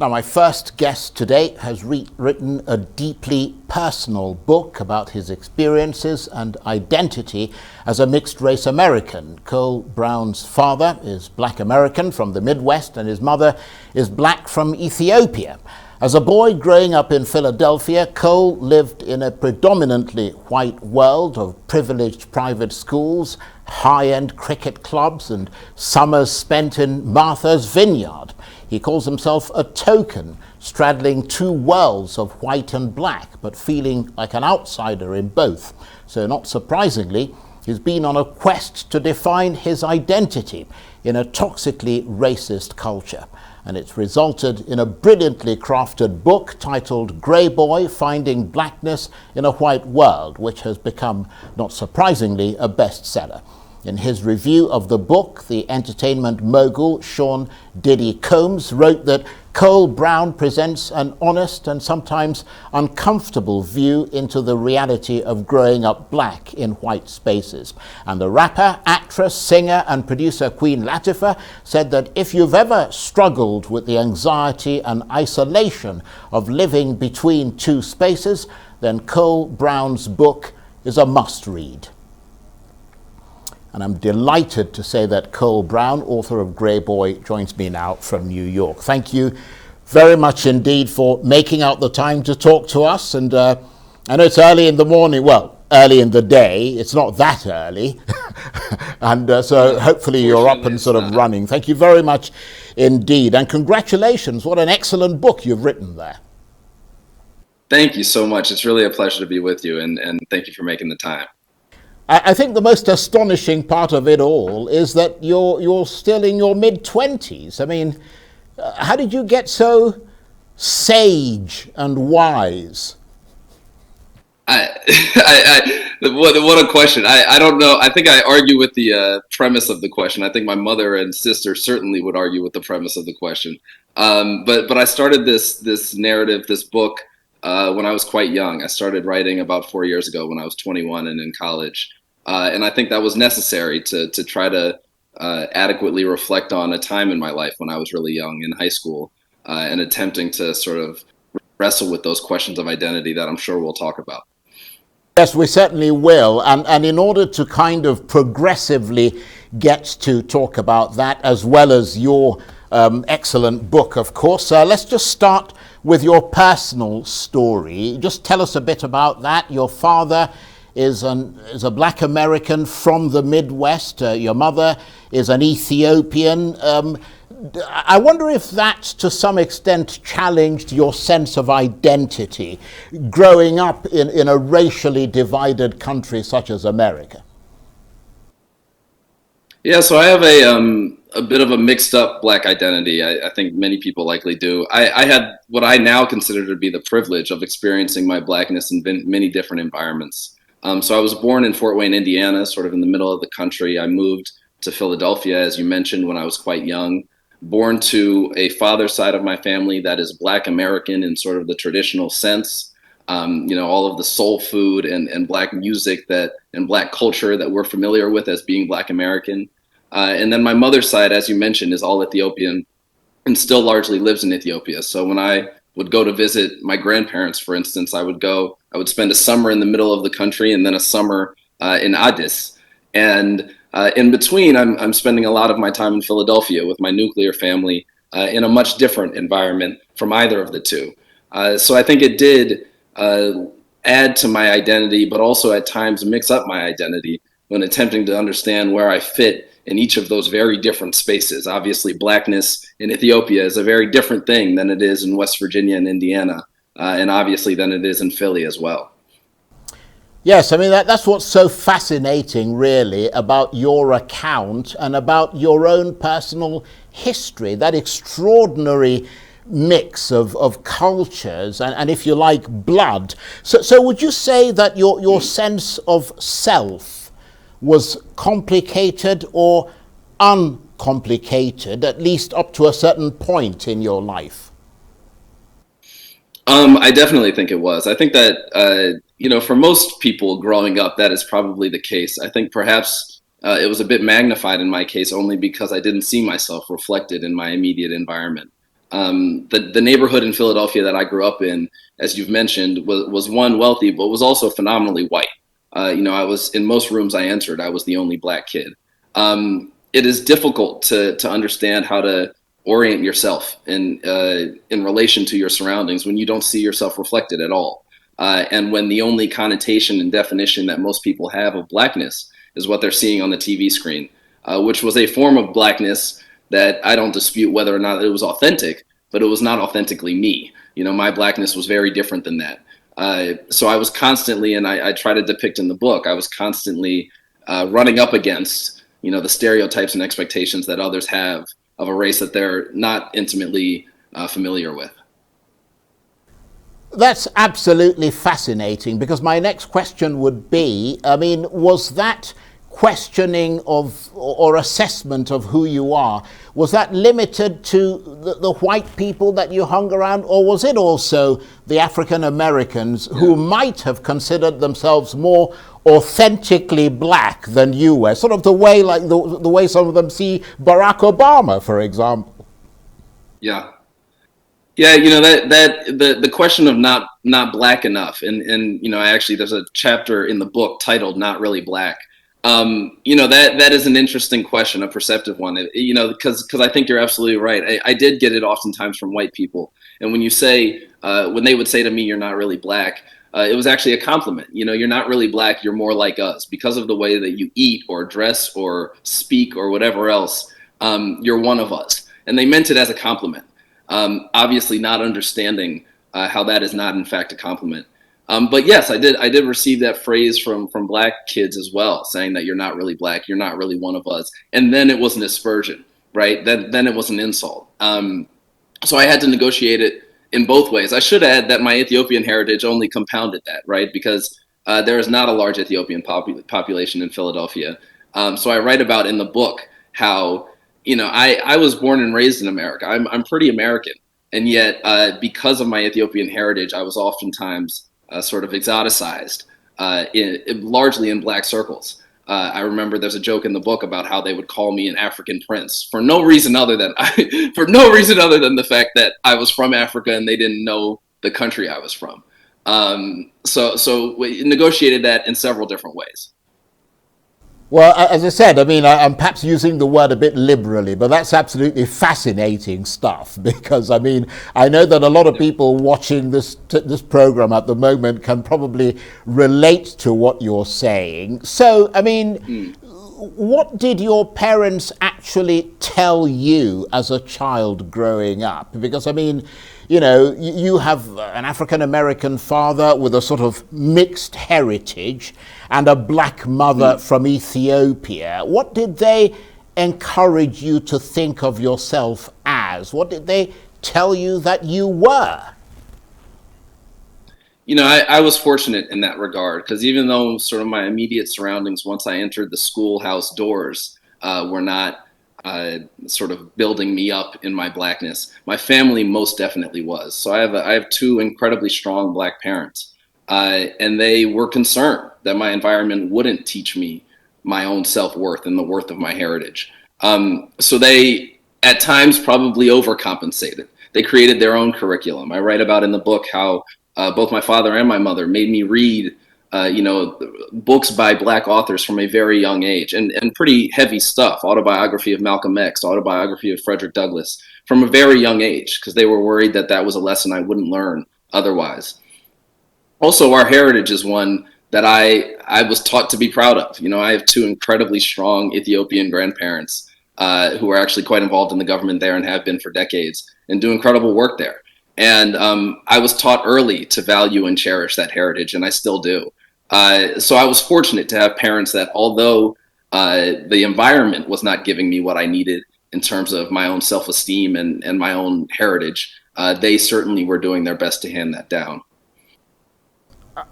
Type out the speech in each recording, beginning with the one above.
Now, my first guest today has written a deeply personal book about his experiences and identity as a mixed-race American. Cole Brown's father is Black American from the Midwest, and his mother is Black from Ethiopia. As a boy growing up in Philadelphia, Cole lived in a predominantly white world of privileged private schools, high-end cricket clubs, and summers spent in Martha's Vineyard. He calls himself a token, straddling two worlds of white and black, but feeling like an outsider in both. So not surprisingly, he's been on a quest to define his identity in a toxically racist culture. And it's resulted in a brilliantly crafted book titled Greyboy, Finding Blackness in a White World, which has become, not surprisingly, a bestseller. In his review of the book, the entertainment mogul Sean Diddy Combs wrote that Cole Brown presents an honest and sometimes uncomfortable view into the reality of growing up black in white spaces. And the rapper, actress, singer and producer Queen Latifah said that if you've ever struggled with the anxiety and isolation of living between two spaces, then Cole Brown's book is a must-read. And I'm delighted to say that Cole Brown, author of Greyboy, joins me now from New York. Thank you very much indeed for making out the time to talk to us. And I know it's early in the morning, well, early in the day. It's not that early. And so hopefully you're up and sort of running. Thank you very much indeed. And congratulations. What an excellent book you've written there. Thank you so much. It's really a pleasure to be with you. And thank you for making the time. I think the most astonishing part of it all is that you're still in your mid-20s. I mean, how did you get so sage and wise? What a question. I don't know. I think I argue with the premise of the question. I think my mother and sister certainly would argue with the premise of the question. But I started this narrative, this book, when I was quite young. I started writing about 4 years ago when I was 21 and in college. And I think that was necessary to try to adequately reflect on a time in my life when I was really young in high school and attempting to sort of wrestle with those questions of identity that I'm sure we'll talk about. Yes, we certainly will. And in order to kind of progressively get to talk about that, as well as your excellent book, of course, let's just start with your personal story. Just tell us a bit about that. Your father is a Black American from the Midwest. Your mother is an Ethiopian. I wonder if that, to some extent, challenged your sense of identity, growing up in a racially divided country such as America. Yeah, so I have a bit of a mixed up Black identity. I think many people likely do. I had what I now consider to be the privilege of experiencing my Blackness in many different environments. So I was born in Fort Wayne, Indiana, sort of in the middle of the country. I moved to Philadelphia, as you mentioned, when I was quite young. Born to a father's side of my family that is Black American in sort of the traditional sense. All of the soul food and Black music and Black culture that we're familiar with as being Black American. And then my mother's side, as you mentioned, is all Ethiopian and still largely lives in Ethiopia. So when I would go to visit my grandparents, for instance, I would spend a summer in the middle of the country and then a summer in Addis. And in between, I'm spending a lot of my time in Philadelphia with my nuclear family in a much different environment from either of the two. So I think it did add to my identity, but also at times mix up my identity when attempting to understand where I fit in each of those very different spaces. Obviously, Blackness in Ethiopia is a very different thing than it is in West Virginia and Indiana, and obviously than it is in Philly as well. Yes, I mean, that's what's so fascinating, really, about your account and about your own personal history, that extraordinary mix of cultures and, if you like, blood. So would you say that your sense of self was complicated or uncomplicated, at least up to a certain point in your life? I definitely think it was. I think that, for most people growing up, that is probably the case. I think perhaps it was a bit magnified in my case only because I didn't see myself reflected in my immediate environment. The neighborhood in Philadelphia that I grew up in, as you've mentioned, was one, wealthy, but was also phenomenally white. I was in most rooms I entered, I was the only black kid. It is difficult to understand how to orient yourself in relation to your surroundings when you don't see yourself reflected at all. And when the only connotation and definition that most people have of blackness is what they're seeing on the TV screen, which was a form of blackness that I don't dispute whether or not it was authentic, but it was not authentically me. My blackness was very different than that. So I was constantly, and I try to depict in the book, I was constantly running up against, the stereotypes and expectations that others have of a race that they're not intimately familiar with. That's absolutely fascinating, because my next question would be, was that questioning of or assessment of who you are, was that limited to the white people that you hung around, or was it also the African Americans who might have considered themselves more authentically black than you were, sort of the way the way some of them see Barack Obama, for example? Yeah. Yeah, the question of not black enough, and actually there's a chapter in the book titled "Not Really Black." That is an interesting question, a perceptive one. Because I think you're absolutely right. I did get it oftentimes from white people, and when they would say to me, "You're not really black," it was actually a compliment. You're not really black. You're more like us because of the way that you eat or dress or speak or whatever else. You're one of us, and they meant it as a compliment. Obviously not understanding how that is not in fact a compliment. But yes, I did receive that phrase from black kids as well, saying that you're not really black, you're not really one of us. And then it was an aspersion, right? Then it was an insult. So I had to negotiate it in both ways. I should add that my Ethiopian heritage only compounded that, right? Because there is not a large Ethiopian population in Philadelphia. So I write about in the book how I was born and raised in America. I'm pretty American, and yet because of my Ethiopian heritage, I was oftentimes sort of exoticized, largely in black circles. I remember there's a joke in the book about how they would call me an African prince for no reason other than the fact that I was from Africa and they didn't know the country I was from. So we negotiated that in several different ways. Well, as I said, I'm perhaps using the word a bit liberally, but that's absolutely fascinating stuff, because, I know that a lot of people watching this program at the moment can probably relate to what you're saying. So, what did your parents actually tell you as a child growing up? Because, you have an African-American father with a sort of mixed heritage and a black mother from Ethiopia. What did they encourage you to think of yourself as? What did they tell you that you were? I was fortunate in that regard, because even though sort of my immediate surroundings, once I entered the schoolhouse doors, were not sort of building me up in my blackness, my family most definitely was. So I have two incredibly strong black parents, and they were concerned that my environment wouldn't teach me my own self-worth and the worth of my heritage. So they, at times, probably overcompensated. They created their own curriculum. I write about in the book how both my father and my mother made me read, books by black authors from a very young age, and pretty heavy stuff, autobiography of Malcolm X, autobiography of Frederick Douglass, from a very young age, because they were worried that that was a lesson I wouldn't learn otherwise. Also, our heritage is one that I was taught to be proud of. I have two incredibly strong Ethiopian grandparents who are actually quite involved in the government there and have been for decades and do incredible work there. And I was taught early to value and cherish that heritage, and I still do. So I was fortunate to have parents that, although the environment was not giving me what I needed in terms of my own self-esteem and my own heritage, they certainly were doing their best to hand that down.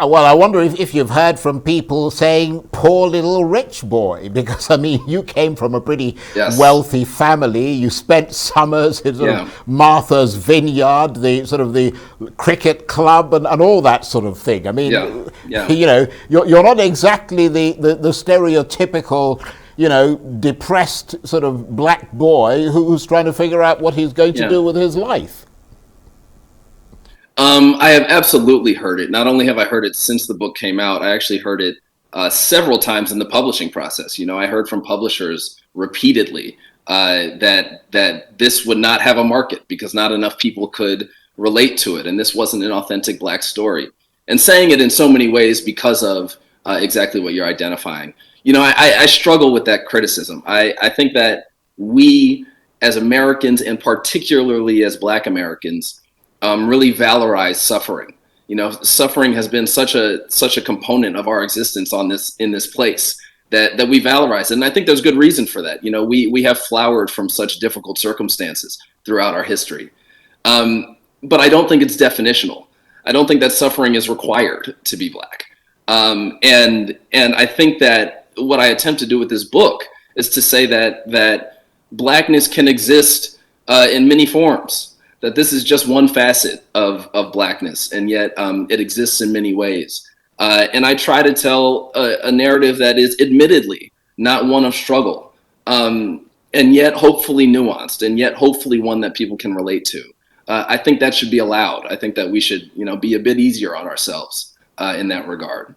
Well, I wonder if you've heard from people saying, poor little rich boy, because, you came from a pretty wealthy family. You spent summers in sort of Martha's Vineyard, the cricket club and all that sort of thing. You're not exactly the stereotypical, depressed sort of black boy who's trying to figure out what he's going to do with his life. I have absolutely heard it. Not only have I heard it since the book came out, I actually heard it several times in the publishing process. I heard from publishers repeatedly that this would not have a market because not enough people could relate to it, and this wasn't an authentic black story. And saying it in so many ways because of exactly what you're identifying. I struggle with that criticism. I think that we as Americans, and particularly as Black Americans, really valorize suffering. Suffering has been such a component of our existence in this place that we valorize it. And I think there's good reason for that. We have flowered from such difficult circumstances throughout our history. But I don't think it's definitional. I don't think that suffering is required to be Black. And I think that what I attempt to do with this book is to say that Blackness can exist in many forms, that this is just one facet of Blackness, and yet it exists in many ways. And I try to tell a narrative that is admittedly not one of struggle, and yet hopefully nuanced, and yet hopefully one that people can relate to. I think that should be allowed. I think that we should, be a bit easier on ourselves in that regard.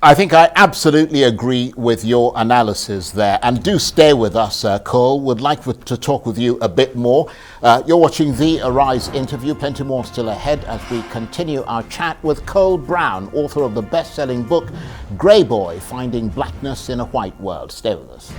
I think I absolutely agree with your analysis there. And do stay with us, Cole. Would like to talk with you a bit more. You're watching the Arise interview. Plenty more still ahead as we continue our chat with Cole Brown, author of the best-selling book, Greyboy, Finding Blackness in a White World. Stay with us.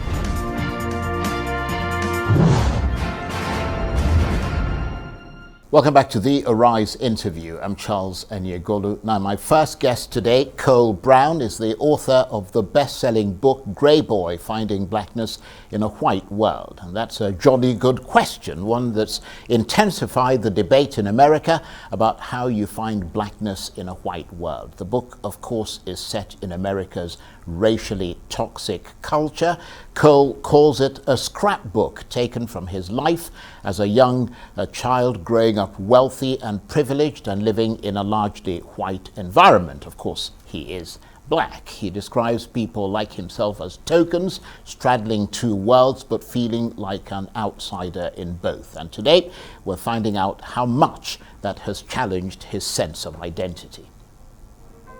Welcome back to the Arise interview. I'm Charles Aniagolu. Now, my first guest today, Cole Brown, is the author of the best-selling book, Greyboy, Finding Blackness in a White World. And that's a jolly good question, one that's intensified the debate in America about how you find blackness in a white world. The book, of course, is set in America's racially toxic culture. Cole calls it a scrapbook taken from his life as a child growing up wealthy and privileged and living in a largely white environment. Of course, he is Black. He describes people like himself as tokens, straddling two worlds, but feeling like an outsider in both. And today, we're finding out how much that has challenged his sense of identity.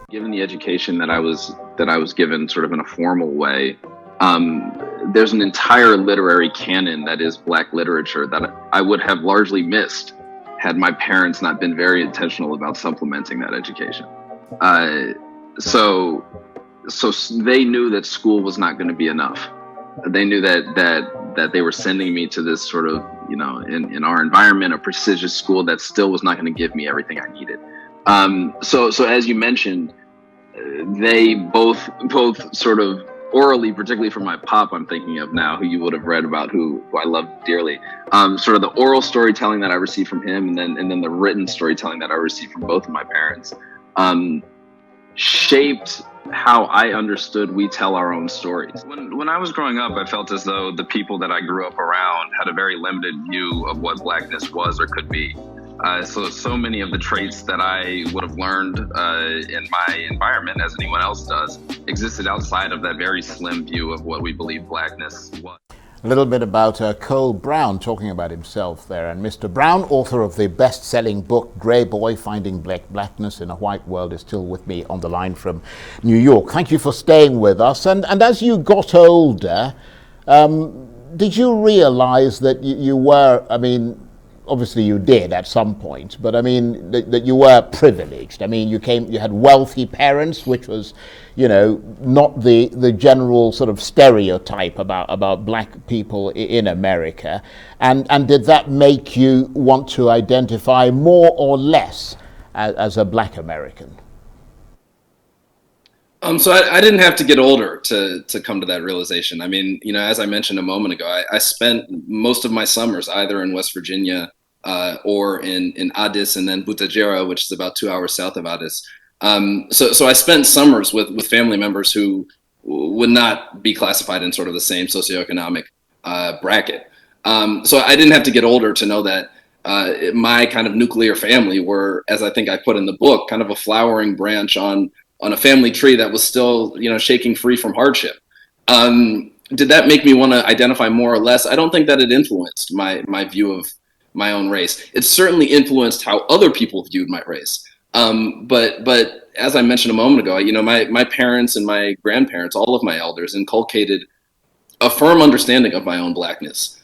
Given the education that I was given sort of in a formal way, there's an entire literary canon that is Black literature that I would have largely missed had my parents not been very intentional about supplementing that education. So they knew that school was not going to be enough. They knew that they were sending me to this sort of, in our environment, a prestigious school that still was not going to give me everything I needed. So as you mentioned, they both sort of orally, particularly from my pop, I'm thinking of now, who you would have read about, who I love dearly. Sort of the oral storytelling that I received from him, and then the written storytelling that I received from both of my parents, shaped how I understood we tell our own stories. When I was growing up, I felt as though the people that I grew up around had a very limited view of what Blackness was or could be. So many of the traits that I would have learned in my environment, as anyone else does, existed outside of that very slim view of what we believe Blackness was. A little bit about Cole Brown talking about himself there. And Mr. Brown, author of the best-selling book, Greyboy, Finding Blackness in a White World, is still with me on the line from New York. Thank you for staying with us. And as you got older, did you realize that you were, obviously you did at some point, but that you were privileged? You had wealthy parents, which was, not the general sort of stereotype about Black people in America. And did that make you want to identify more or less as a Black American? So I didn't have to get older to come to that realization. As I mentioned a moment ago, I spent most of my summers either in West Virginia or in Addis, and then Butajira, which is about 2 hours south of Addis. So I spent summers with family members who would not be classified in sort of the same socioeconomic bracket. So I didn't have to get older to know that my kind of nuclear family were, as I think I put in the book, kind of a flowering branch on a family tree that was still, shaking free from hardship. did that make me want to identify more or less? I don't think that it influenced my view of my own race. It certainly influenced how other people viewed my race. But as I mentioned a moment ago, my parents and my grandparents, all of my elders, inculcated a firm understanding of my own blackness.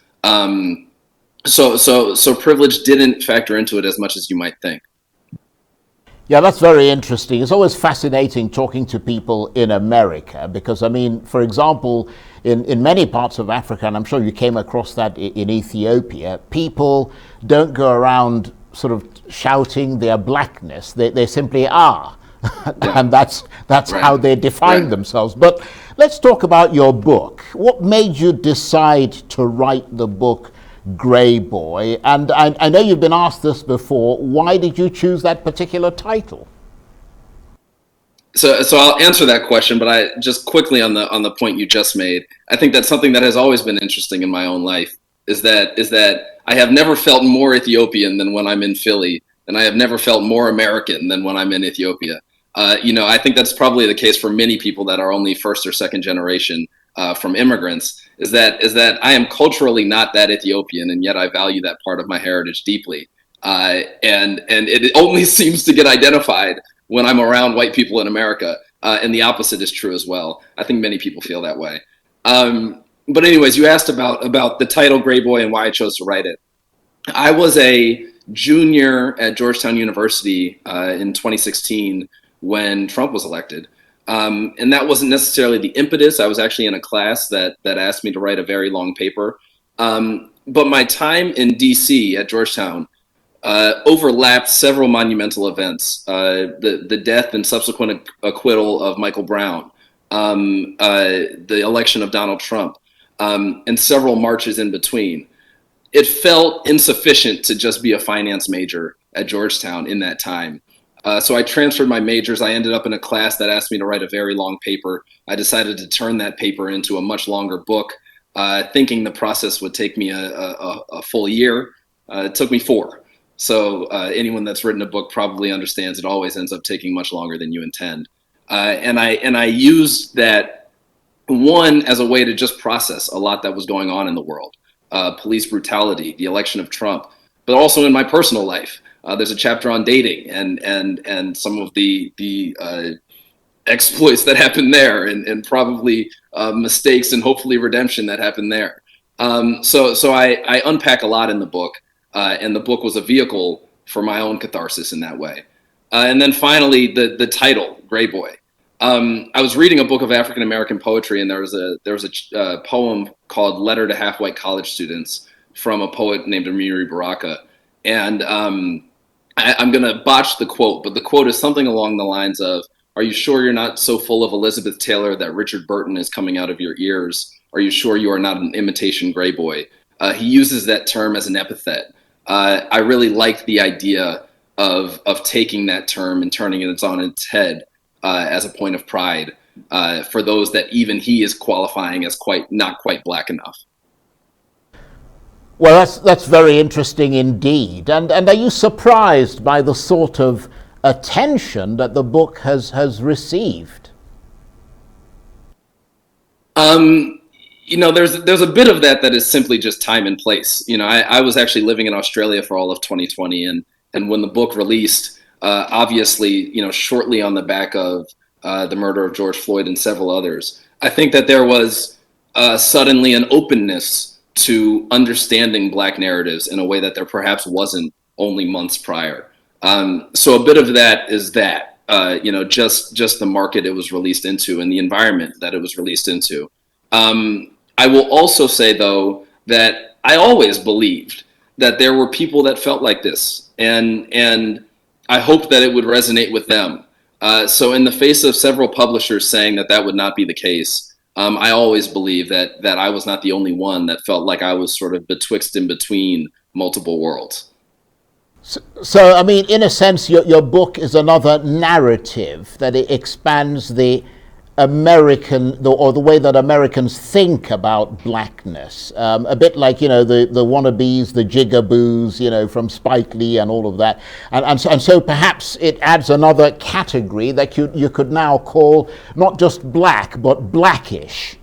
So privilege didn't factor into it as much as you might think. Yeah, that's very interesting. It's always fascinating talking to people in America because, I mean, for example, in many parts of Africa, and I'm sure you came across that in Ethiopia, people don't go around sort of shouting their blackness. They simply are. Yeah. And that's right. How they define right. themselves. But let's talk about your book. What made you decide to write the book Greyboy? And I know you've been asked this before. Why did you choose that particular title? So I'll answer that question, but I just quickly on the point you just made. I think that's something that has always been interesting in my own life. Is that I have never felt more Ethiopian than when I'm in Philly, and I have never felt more American than when I'm in Ethiopia. I think that's probably the case for many people that are only first or second generation from immigrants. Is that I am culturally not that Ethiopian, and yet I value that part of my heritage deeply. And it only seems to get identified when I'm around white people in America, and the opposite is true as well. I think many people feel that way. But anyways, you asked about the title Greyboy and why I chose to write it. I was a junior at Georgetown University in 2016 when Trump was elected. And that wasn't necessarily the impetus. I was actually in a class that asked me to write a very long paper. But my time in DC at Georgetown overlapped several monumental events. The death and subsequent acquittal of Michael Brown, the election of Donald Trump, and several marches in between. It felt insufficient to just be a finance major at Georgetown in that time. So I transferred my majors. I ended up in a class that asked me to write a very long paper. I decided to turn that paper into a much longer book, thinking the process would take me a full year. It took me 4. So anyone that's written a book probably understands it always ends up taking much longer than you intend. And I used that, one, as a way to just process a lot that was going on in the world. Police brutality, the election of Trump, but also in my personal life. There's a chapter on dating and some of the exploits that happened there, and probably mistakes and hopefully redemption that happened there. So I unpack a lot in the book, and the book was a vehicle for my own catharsis in that way. And then finally, the title, Greyboy. I was reading a book of African American poetry, and there was a poem called "Letter to Half-White College Students" from a poet named Amiri Baraka. And I'm going to botch the quote, but the quote is something along the lines of, "Are you sure you're not so full of Elizabeth Taylor that Richard Burton is coming out of your ears? Are you sure you are not an imitation Greyboy?" He uses that term as an epithet. I really like the idea of taking that term and turning it on its head as a point of pride for those that even he is qualifying as not quite black enough. Well, that's very interesting indeed. And are you surprised by the sort of attention that the book has received? There's a bit of that is simply just time and place. I was actually living in Australia for all of 2020, and when the book released, obviously, shortly on the back of the murder of George Floyd and several others, I think that there was suddenly an openness to understanding black narratives in a way that there perhaps wasn't only months prior. So a bit of that is that, just the market it was released into and the environment that it was released into. I will also say, though, that I always believed that there were people that felt like this, and I hoped that it would resonate with them. So in the face of several publishers saying that would not be the case, I always believed that I was not the only one that felt like I was sort of betwixt and between multiple worlds. So I mean, in a sense, your book is another narrative that it expands the American, or the way that Americans think about blackness, a bit like the wannabes, the jigaboos, from Spike Lee and all of that, and so perhaps it adds another category that you could now call not just black but blackish.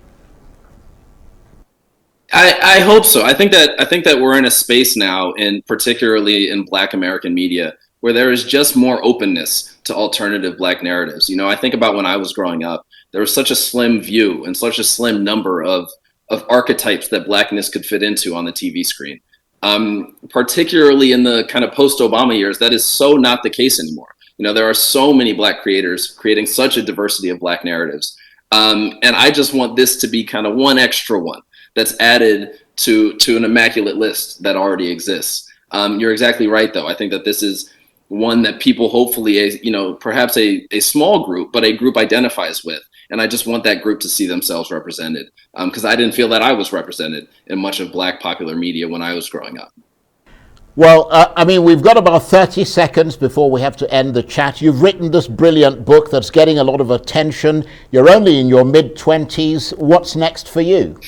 I hope so. I think that we're in a space now, and particularly in Black American media, where there is just more openness to alternative Black narratives. I think about when I was growing up, there was such a slim view and such a slim number of archetypes that Blackness could fit into on the TV screen. Particularly in the kind of post-Obama years, that is so not the case anymore. There are so many Black creators creating such a diversity of Black narratives, and I just want this to be kind of one extra one that's added to an immaculate list that already exists. You're exactly right, though. I think that this is one that people hopefully, perhaps a small group, but a group identifies with. And I just want that group to see themselves represented, because I didn't feel that I was represented in much of Black popular media when I was growing up. Well, I mean, we've got about 30 seconds before we have to end the chat. You've written this brilliant book that's getting a lot of attention. You're only in your mid-20s. What's next for you?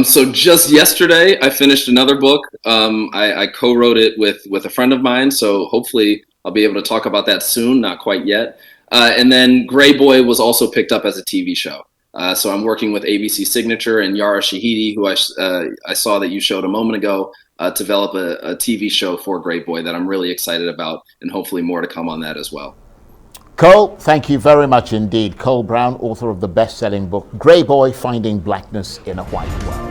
So just yesterday, I finished another book. I co-wrote it with a friend of mine, so hopefully I'll be able to talk about that soon. Not quite yet. And then Greyboy was also picked up as a TV show. So I'm working with ABC Signature and Yara Shahidi, who I saw that you showed a moment ago, to develop a TV show for Greyboy that I'm really excited about, and hopefully more to come on that as well. Cole, thank you very much indeed. Cole Brown, author of the best-selling book, Greyboy, Finding Blackness in a White World.